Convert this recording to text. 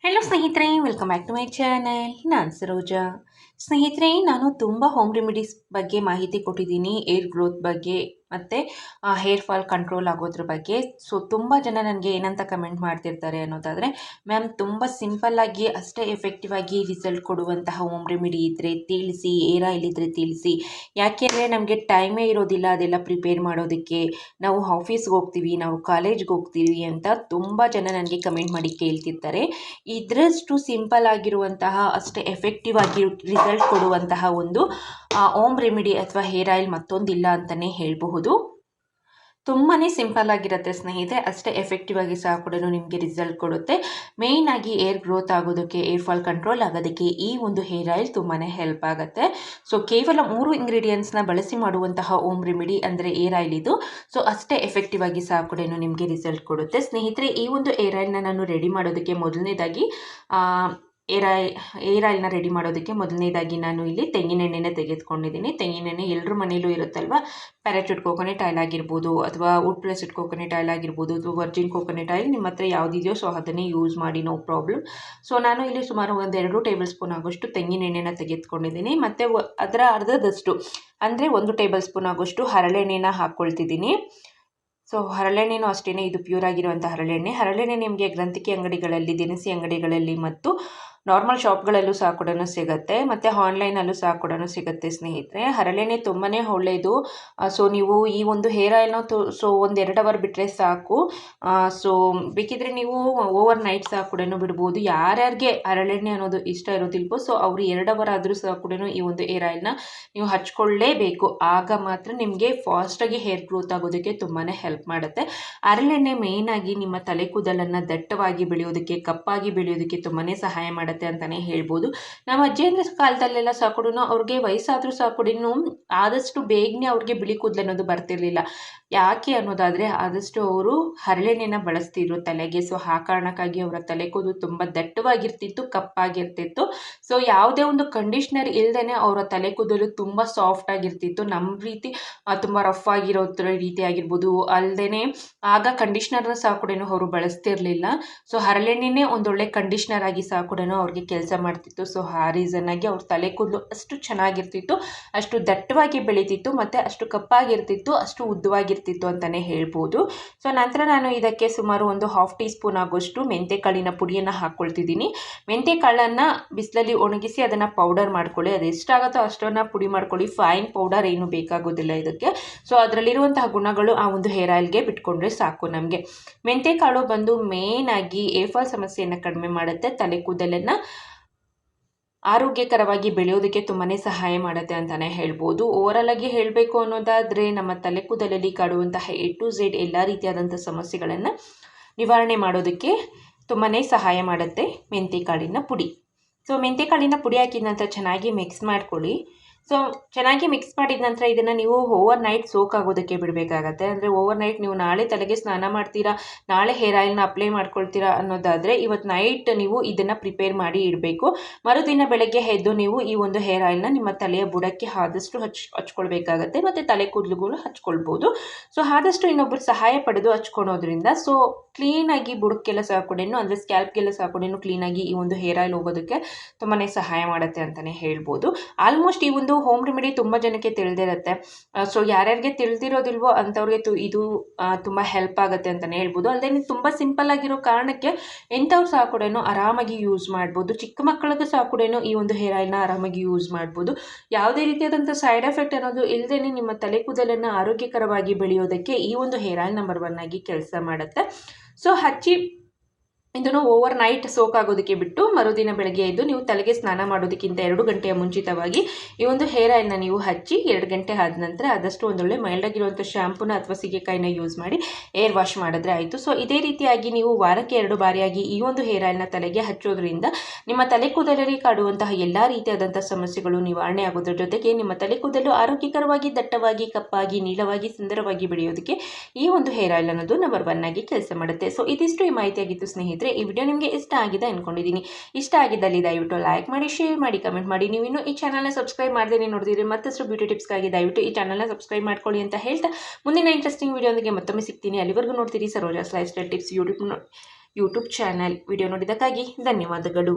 Hello ಸ್ನೇಹಿತರೆ, welcome back to my channel. ನಾನು ಸರೋಜಾ. ಸ್ನೇಹಿತರೆ, ನಾನು ತುಂಬ ಹೋಮ್ ರೆಮಿಡೀಸ್ ಬಗ್ಗೆ ಮಾಹಿತಿ ಕೊಟ್ಟಿದ್ದೀನಿ. ಏರ್ ಗ್ರೋತ್ ಬಗ್ಗೆ ಮತ್ತು ಹೇರ್ ಫಾಲ್ ಕಂಟ್ರೋಲ್ ಆಗೋದ್ರ ಬಗ್ಗೆ. ಸೊ ತುಂಬ ಜನ ನನಗೆ ಏನಂತ ಕಮೆಂಟ್ ಮಾಡ್ತಿರ್ತಾರೆ ಅನ್ನೋದಾದರೆ, ಮ್ಯಾಮ್ ತುಂಬ ಸಿಂಪಲ್ಲಾಗಿ ಅಷ್ಟೇ ಎಫೆಕ್ಟಿವ್ ಆಗಿ ರಿಸಲ್ಟ್ ಕೊಡುವಂತಹ ಹೋಮ್ ರೆಮಿಡಿ ಇದ್ದರೆ ತಿಳಿಸಿ, ಏರ್ ಆಯಿಲ್ ಇದ್ದರೆ ತಿಳಿಸಿ. ಯಾಕೆಂದರೆ ನಮಗೆ ಟೈಮೇ ಇರೋದಿಲ್ಲ ಅದೆಲ್ಲ ಪ್ರಿಪೇರ್ ಮಾಡೋದಕ್ಕೆ. ನಾವು ಆಫೀಸ್ಗೆ ಹೋಗ್ತೀವಿ, ನಾವು ಕಾಲೇಜ್ಗೆ ಹೋಗ್ತೀವಿ ಅಂತ ತುಂಬ ಜನ ನನಗೆ ಕಮೆಂಟ್ ಮಾಡಿ ಕೇಳ್ತಿರ್ತಾರೆ. ಇದರಷ್ಟು ಸಿಂಪಲ್ ಆಗಿರುವಂತಹ ಅಷ್ಟೇ ಎಫೆಕ್ಟಿವ್ ಆಗಿ ರಿಸಲ್ಟ್ ಕೊಡುವಂತಹ ಒಂದು ಹೋಮ್ ರೆಮಿಡಿ ಅಥವಾ ಹೇರ್ ಆಯಿಲ್ ಮತ್ತೊಂದಿಲ್ಲ ಅಂತಲೇ ಹೇಳಬಹುದು. ತುಂಬಾ ಸಿಂಪಲ್ ಆಗಿರುತ್ತೆ ಸ್ನೇಹಿತರೆ, ಅಷ್ಟೇ ಎಫೆಕ್ಟಿವ್ ಆಗಿ ಸಹ ಕೂಡ ನಿಮಗೆ ರಿಸಲ್ಟ್ ಕೊಡುತ್ತೆ. ಮೇಯ್ನ್ ಆಗಿ ಏರ್ ಗ್ರೋತ್ ಆಗೋದಕ್ಕೆ, ಏರ್ ಫಾಲ್ ಕಂಟ್ರೋಲ್ ಆಗೋದಕ್ಕೆ ಈ ಒಂದು ಹೇರ್ ಆಯಿಲ್ ತುಂಬಾ ಹೆಲ್ಪ್ ಆಗುತ್ತೆ. ಸೊ ಕೇವಲ 3 ಇಂಗ್ರೀಡಿಯೆಂಟ್ಸ್ನ ಬಳಸಿ ಮಾಡುವಂತಹ ಹೋಮ್ ರೆಮಿಡಿ ಅಂದರೆ ಏರ್ ಆಯಿಲ್ ಇದು. ಸೊ ಅಷ್ಟೇ ಎಫೆಕ್ಟಿವ್ ಆಗಿ ಸಹ ಕೂಡ ನಿಮಗೆ ರಿಸಲ್ಟ್ ಕೊಡುತ್ತೆ. ಸ್ನೇಹಿತರೆ, ಈ ಒಂದು ಏರ್ ಆಯಿಲ್ನ ನಾನು ರೆಡಿ ಮಾಡೋದಕ್ಕೆ ಮೊದಲನೇದಾಗಿ ಏರ್ ಆಯಿಲ್ನ ರೆಡಿ ಮಾಡೋದಕ್ಕೆ ಮೊದಲನೇದಾಗಿ ನಾನು ಇಲ್ಲಿ ತೆಂಗಿನೆಣ್ಣೆನ ತೆಗೆದುಕೊಂಡಿದ್ದೀನಿ. ತೆಂಗಿನೆಣ್ಣೆ ಎಲ್ಲರ ಮನೇಲೂ ಇರುತ್ತಲ್ವ. ಪ್ಯಾರಾಚೂಟ್ ಕೋಕೋನಟ್ ಆಯಿಲ್ ಆಗಿರ್ಬೋದು, ಅಥವಾ ವುಡ್ ಪ್ರೆಸ್ಡ್ ಕೋಕೋನಟ್ ಆಯಿಲ್ ಆಗಿರ್ಬೋದು, ಅಥವಾ ವರ್ಜಿನ್ ಕೋಕೋನಟ್ ಆಯಿಲ್ ನಿಮ್ಮ ಹತ್ರ ಯಾವುದಿದೆಯೋ ಸೊ ಅದನ್ನೇ ಯೂಸ್ ಮಾಡಿ, ನೋ ಪ್ರಾಬ್ಲಮ್. ಸೊ ನಾನು ಇಲ್ಲಿ ಸುಮಾರು ಒಂದು 2 ಟೇಬಲ್ ಸ್ಪೂನ್ ಆಗೋಷ್ಟು ತೆಂಗಿನೆಣ್ಣೆನ ತೆಗೆದುಕೊಂಡಿದ್ದೀನಿ. ಮತ್ತು ಅದರ ಅರ್ಧದಷ್ಟು ಅಂದರೆ 1 ಟೇಬಲ್ ಸ್ಪೂನ್ ಆಗೋಷ್ಟು ಹರಳೆಣ್ಣೆನ ಹಾಕ್ಕೊಳ್ತಿದ್ದೀನಿ. ಸೊ ಹರಳೆಣ್ಣೆನೂ ಅಷ್ಟೇ, ಇದು ಪ್ಯೂರ್ ಆಗಿರುವಂಥ ಹರಳೆಣ್ಣೆ ನಿಮಗೆ ಗ್ರಂಥಿಕೆ ಅಂಗಡಿಗಳಲ್ಲಿ, ದಿನಸಿ ಅಂಗಡಿಗಳಲ್ಲಿ ಮತ್ತು ನಾರ್ಮಲ್ ಶಾಪ್ಗಳಲ್ಲೂ ಸಹ ಕೂಡ ಸಿಗುತ್ತೆ, ಮತ್ತು ಆನ್ಲೈನಲ್ಲೂ ಸಹ ಕೂಡ ಸಿಗುತ್ತೆ ಸ್ನೇಹಿತರೆ. ಹರಳೆಣ್ಣೆ ತುಂಬಾ ಒಳ್ಳೆಯದು. ಸೊ ನೀವು ಈ ಒಂದು ಹೇರ್ ಆಯಿಲ್ನ ಸೊ 1-2 ಅವರ್ ಬಿಟ್ಟರೆ ಸಾಕು. ಸೊ ಬೇಕಿದ್ರೆ ನೀವು ಓವರ್ ನೈಟ್ ಸಹ ಕೂಡ ಬಿಡ್ಬೋದು. ಯಾರ್ಯಾರಿಗೆ ಹರಳೆಣ್ಣೆ ಅನ್ನೋದು ಇಷ್ಟ ಇರೋದಿಲ್ವೋ ಸೊ ಅವರು 2 ಅವರ್ ಆದರೂ ಸಹ ಕೂಡ ಈ ಒಂದು ಹೇರ್ ಆಯಿಲ್ನ ನೀವು ಹಚ್ಕೊಳ್ಳೇಬೇಕು. ಆಗ ಮಾತ್ರ ನಿಮಗೆ ಫಾಸ್ಟಾಗಿ ಹೇರ್ ಗ್ರೋತ್ ಆಗೋದಕ್ಕೆ ತುಂಬಾ ಹೆಲ್ಪ್ ಮಾಡುತ್ತೆ. ಹರಳೆಣ್ಣೆ ಮೇಯ್ನಾಗಿ ನಿಮ್ಮ ತಲೆ ಕೂದಲನ್ನು ದಟ್ಟವಾಗಿ ಬೆಳೆಯೋದಕ್ಕೆ, ಕಪ್ಪಾಗಿ ಬೆಳೆಯೋದಕ್ಕೆ ತುಂಬಾ ಸಹಾಯ ಮಾಡುತ್ತೆ ಅಂತಲೇ ಹೇಳ್ಬೋದು. ನಮ್ಮ ಅಜ್ಜಿಯಂದ್ರ ಕಾಲದಲ್ಲೆಲ್ಲ ಸಹ ಕೂಡ ಅವ್ರಿಗೆ ವಯಸ್ಸಾದರೂ ಸಹ ಕೂಡ ಆದಷ್ಟು ಬೇಗನೆ ಅವ್ರಿಗೆ ಬಿಳಿ ಕೂದಲು ಅನ್ನೋದು ಬರ್ತಿರ್ಲಿಲ್ಲ. ಯಾಕೆ ಅನ್ನೋದಾದರೆ ಆದಷ್ಟು ಅವರು ಹರಳೆಣ್ಣೆನ ಬಳಸ್ತಿದ್ರು ತಲೆಗೆ. ಸೊ ಆ ಕಾರಣಕ್ಕಾಗಿ ಅವರ ತಲೆ ಕೂದಲು ತುಂಬ ದಟ್ಟವಾಗಿರ್ತಿತ್ತು, ಕಪ್ಪಾಗಿರ್ತಿತ್ತು. ಸೊ ಯಾವುದೇ ಒಂದು ಕಂಡೀಷ್ನರ್ ಇಲ್ಲದೇ ಅವರ ತಲೆ ಕೂದಲು ತುಂಬ ಸಾಫ್ಟ್ ಆಗಿರ್ತಿತ್ತು. ನಮ್ಮ ರೀತಿ ತುಂಬ ರಫ್ ಆಗಿರೋ ರೀತಿ ಆಗಿರ್ಬೋದು. ಅಲ್ಲದೆ ಆಗ ಕಂಡೀಷ್ನರ್ನ ಸಹ ಕೂಡ ಅವರು ಬಳಸ್ತಿರ್ಲಿಲ್ಲ. ಸೊ ಹರಳೆಣ್ಣೆನೇ ಒಂದೊಳ್ಳೆ ಕಂಡೀಷ್ನರ್ ಆಗಿ ಸಹ ಕೂಡ ಅವ್ರಿಗೆ ಕೆಲಸ ಮಾಡ್ತಿತ್ತು. ಸೊ ಆ ರೀಸನ್ನಾಗಿ ಅವ್ರ ತಲೆ ಕೂದಲು ಅಷ್ಟು ಚೆನ್ನಾಗಿರ್ತಿತ್ತು, ಅಷ್ಟು ದಟ್ಟವಾಗಿ ಬೆಳೀತಿತ್ತು, ಮತ್ತು ಅಷ್ಟು ಕಪ್ಪಾಗಿರ್ತಿತ್ತು, ಅಷ್ಟು ಉದ್ದವಾಗಿರ್ತಿತ್ತು ಅಂತಲೇ ಹೇಳ್ಬೋದು. ಸೊ ನಂತರ ನಾನು ಇದಕ್ಕೆ ಸುಮಾರು ಒಂದು 1/2 ಟೀ ಸ್ಪೂನ್ ಆಗೋಷ್ಟು ಮೆಂತೆಕಾಳಿನ ಪುಡಿಯನ್ನು ಹಾಕ್ಕೊಳ್ತಿದ್ದೀನಿ. ಮೆಂತೆಕಾಳನ್ನು ಬಿಸಿಲಲ್ಲಿ ಒಣಗಿಸಿ ಅದನ್ನು ಪೌಡರ್ ಮಾಡ್ಕೊಳ್ಳಿ. ಅದು ಎಷ್ಟಾಗುತ್ತೋ ಅಷ್ಟನ್ನು ಪುಡಿ ಮಾಡ್ಕೊಳ್ಳಿ. ಫೈನ್ ಪೌಡರ್ ಏನು ಬೇಕಾಗೋದಿಲ್ಲ ಇದಕ್ಕೆ. ಸೊ ಅದರಲ್ಲಿರುವಂತಹ ಗುಣಗಳು ಆ ಒಂದು ಹೇರ್ ಆಯಿಲ್ಗೆ ಬಿಟ್ಕೊಂಡ್ರೆ ಸಾಕು ನಮಗೆ. ಮೆಂತೆಕಾಳು ಬಂದು ಮೇನ್ ಆಗಿ ಹೇರ್ ಫಾಲ್ ಸಮಸ್ಯೆಯನ್ನು ಕಡಿಮೆ ಮಾಡುತ್ತೆ, ತಲೆ ಕೂದಲನ್ನು ಆರೋಗ್ಯಕರವಾಗಿ ಬೆಳೆಯೋದಕ್ಕೆ ತುಂಬಾ ಸಹಾಯ ಮಾಡುತ್ತೆ ಅಂತಲೇ ಹೇಳ್ಬೋದು. ಓವರಾಲ್ ಆಗಿ ಹೇಳಬೇಕು ಅನ್ನೋದಾದರೆ ನಮ್ಮ ತಲೆ ಕೂದಲಲ್ಲಿ ಕಾಡುವಂತಹ A to Z ಎಲ್ಲ ರೀತಿಯಾದಂಥ ಸಮಸ್ಯೆಗಳನ್ನು ನಿವಾರಣೆ ಮಾಡೋದಕ್ಕೆ ತುಂಬಾ ಸಹಾಯ ಮಾಡುತ್ತೆ ಮೆಂತೆಕಾಳಿನ ಪುಡಿ. ಸೊ ಮೆಂತೆಕಾಳಿನ ಪುಡಿ ಹಾಕಿದ ನಂತರ ಚೆನ್ನಾಗಿ ಮಿಕ್ಸ್ ಮಾಡ್ಕೊಳ್ಳಿ. ಸೊ ಚೆನ್ನಾಗಿ ಮಿಕ್ಸ್ ಮಾಡಿದ ನಂತರ ಇದನ್ನು ನೀವು ಓವರ್ ನೈಟ್ ಸೋಕ್ ಆಗೋದಕ್ಕೆ ಬಿಡಬೇಕಾಗತ್ತೆ. ಅಂದರೆ ಓವರ್ ನೈಟ್ ನೀವು ನಾಳೆ ತಲೆಗೆ ಸ್ನಾನ ಮಾಡ್ತೀರಾ, ನಾಳೆ ಹೇರ್ ಆಯಿಲ್ನ ಅಪ್ಲೈ ಮಾಡ್ಕೊಳ್ತೀರಾ ಅನ್ನೋದಾದರೆ ಇವತ್ತು ನೈಟ್ ನೀವು ಇದನ್ನು ಪ್ರಿಪೇರ್ ಮಾಡಿ ಇಡಬೇಕು. ಮರುದಿನ ಬೆಳಗ್ಗೆ ಎದ್ದು ನೀವು ಈ ಒಂದು ಹೇರ್ ಆಯಿಲ್ನ ನಿಮ್ಮ ತಲೆಯ ಬುಡಕ್ಕೆ ಆದಷ್ಟು ಹಚ್ಕೊಳ್ಬೇಕಾಗತ್ತೆ, ಮತ್ತು ತಲೆ ಕೂದಲುಗಳು ಹಚ್ಕೊಳ್ಬೋದು. ಸೊ ಆದಷ್ಟು ಇನ್ನೊಬ್ಬರು ಸಹಾಯ ಪಡೆದು ಹಚ್ಕೊಳೋದ್ರಿಂದ ಸೊ ಕ್ಲೀನಾಗಿ ಬುಡಕ್ಕೆಲ್ಲ ಸಹ ಕೂಡ, ಅಂದರೆ ಸ್ಕ್ಯಾಲ್ಪ್ಗೆಲ್ಲ ಸಹ ಕೂಡ ಕ್ಲೀನಾಗಿ ಈ ಒಂದು ಹೇರ್ ಆಯಿಲ್ ಹೋಗೋದಕ್ಕೆ ತುಂಬಾ ಸಹಾಯ ಮಾಡುತ್ತೆ ಅಂತಲೇ ಹೇಳ್ಬೋದು. ಆಲ್ಮೋಸ್ಟ್ ಈ ಒಂದು ಹೋಮ್ ರೆಮಿಡಿ ತುಂಬ ಜನಕ್ಕೆ ತಿಳಿದಿರುತ್ತೆ. ಸೊ ಯಾರ್ಯಾರಿಗೆ ತಿಳಿದಿರೋದಿಲ್ವೋ ಅಂಥವ್ರಿಗೆ ಇದು ತುಂಬ ಹೆಲ್ಪ್ ಆಗುತ್ತೆ ಅಂತಲೇ ಹೇಳ್ಬೋದು. ಅಲ್ಲದೆ ತುಂಬ ಸಿಂಪಲ್ ಆಗಿರೋ ಕಾರಣಕ್ಕೆ ಎಂಥವ್ರು ಸಹ ಕೂಡ ಆರಾಮಾಗಿ ಯೂಸ್ ಮಾಡ್ಬೋದು. ಚಿಕ್ಕ ಮಕ್ಕಳಿಗೂ ಸಹ ಕೂಡ ಈ ಒಂದು ಹೇರ್ ಆಯಿಲ್ನ ಆರಾಮಾಗಿ ಯೂಸ್ ಮಾಡ್ಬೋದು. ಯಾವುದೇ ರೀತಿಯಾದಂಥ ಸೈಡ್ ಎಫೆಕ್ಟ್ ಅನ್ನೋದು ಇಲ್ಲದೇ ನಿಮ್ಮ ತಲೆ ಕೂದಲನ್ನು ಆರೋಗ್ಯಕರವಾಗಿ ಬೆಳೆಯೋದಕ್ಕೆ ಈ ಒಂದು ಹೇರ್ ಆಯಿಲ್ ನಂಬರ್ 1 ಆಗಿ ಕೆಲಸ ಮಾಡುತ್ತೆ. ಸೊ ಹಚ್ಚಿ ಇದನ್ನು ಓವರ್ ನೈಟ್ ಸೋಕ್ ಆಗೋದಕ್ಕೆ ಬಿಟ್ಟು ಮರುದಿನ ಬೆಳಗ್ಗೆ ಎದ್ದು ನೀವು ತಲೆಗೆ ಸ್ನಾನ ಮಾಡೋದಕ್ಕಿಂತ 2 ಗಂಟೆಯ ಮುಂಚಿತವಾಗಿ ಈ ಒಂದು ಹೇರ್ ಆಯಿಲ್ನ ನೀವು ಹಚ್ಚಿ 2 ಗಂಟೆ ಆದ ನಂತರ ಆದಷ್ಟು ಒಂದೊಳ್ಳೆ ಮೈಲ್ಡ್ ಆಗಿರುವಂಥ ಶ್ಯಾಂಪೂನ ಅಥವಾ ಸೀಗೆಕಾಯಿನ ಯೂಸ್ ಮಾಡಿ ಏರ್ ವಾಶ್ ಮಾಡಿದ್ರೆ ಆಯಿತು. ಸೊ ಇದೇ ರೀತಿಯಾಗಿ ನೀವು ವಾರಕ್ಕೆ 2 ಬಾರಿಯಾಗಿ ಈ ಒಂದು ಹೇರ್ ಆಯಿಲ್ನ ತಲೆಗೆ ಹಚ್ಚೋದ್ರಿಂದ ನಿಮ್ಮ ತಲೆ ಕೂದಲಲ್ಲಿ ಕಾಡುವಂತಹ ಎಲ್ಲ ರೀತಿಯಾದಂಥ ಸಮಸ್ಯೆಗಳು ನಿವಾರಣೆ ಆಗೋದ್ರ ಜೊತೆಗೆ ನಿಮ್ಮ ತಲೆ ಕೂದಲು ಆರೋಗ್ಯಕರವಾಗಿ, ದಟ್ಟವಾಗಿ, ಕಪ್ಪಾಗಿ, ನೀಳವಾಗಿ, ಸುಂದರವಾಗಿ ಬೆಳೆಯೋದಕ್ಕೆ ಈ ಒಂದು ಹೇರ್ ಆಯಿಲ್ ಅನ್ನೋದು ನಂಬರ್ 1 ಆಗಿ ಕೆಲಸ ಮಾಡುತ್ತೆ. ಸೊ ಇದಿಷ್ಟು ಈ ಮಾಹಿತಿಯಾಗಿತ್ತು ಸ್ನೇಹಿತರೆ. ಈ ವಿಡಿಯೋ ನಿಮಗೆ ಇಷ್ಟ ಆಗಿದೆ ಅನ್ಕೊಂಡಿದ್ದೀನಿ. ಇಷ್ಟ ಆಗಿದ್ದಲ್ಲಿ ದಯವಿಟ್ಟು ಲೈಕ್ ಮಾಡಿ, ಶೇರ್ ಮಾಡಿ, ಕಮೆಂಟ್ ಮಾಡಿ. ನೀವು ಇನ್ನೂ ಈ ಚಾನಲ್ನ ಸಬ್ಸ್ಕ್ರೈಬ್ ಮಾಡದೇ ನೋಡಿದ್ರೆ ಮತ್ತಷ್ಟು ಬ್ಯೂಟಿ ಟಿಪ್ಸ್ಗಾಗಿ ದಯವಿಟ್ಟು ಈ ಚಾನಲ್ನ ಸಬ್ಸ್ಕ್ರೈಬ್ ಮಾಡ್ಕೊಳ್ಳಿ ಅಂತ ಹೇಳ್ತಾ ಮುಂದಿನ ಇಂಟ್ರೆಸ್ಟಿಂಗ್ ವಿಡಿಯೋದೊಂದಿಗೆ ಮತ್ತೊಮ್ಮೆ ಸಿಗ್ತೀನಿ. ಅಲ್ಲಿವರೆಗೂ ನೋಡ್ತೀರಿ Saroja's life style tips YouTube channel. Video ನೋಡಿದ್ದಕ್ಕಾಗಿ ಧನ್ಯವಾದಗಳು.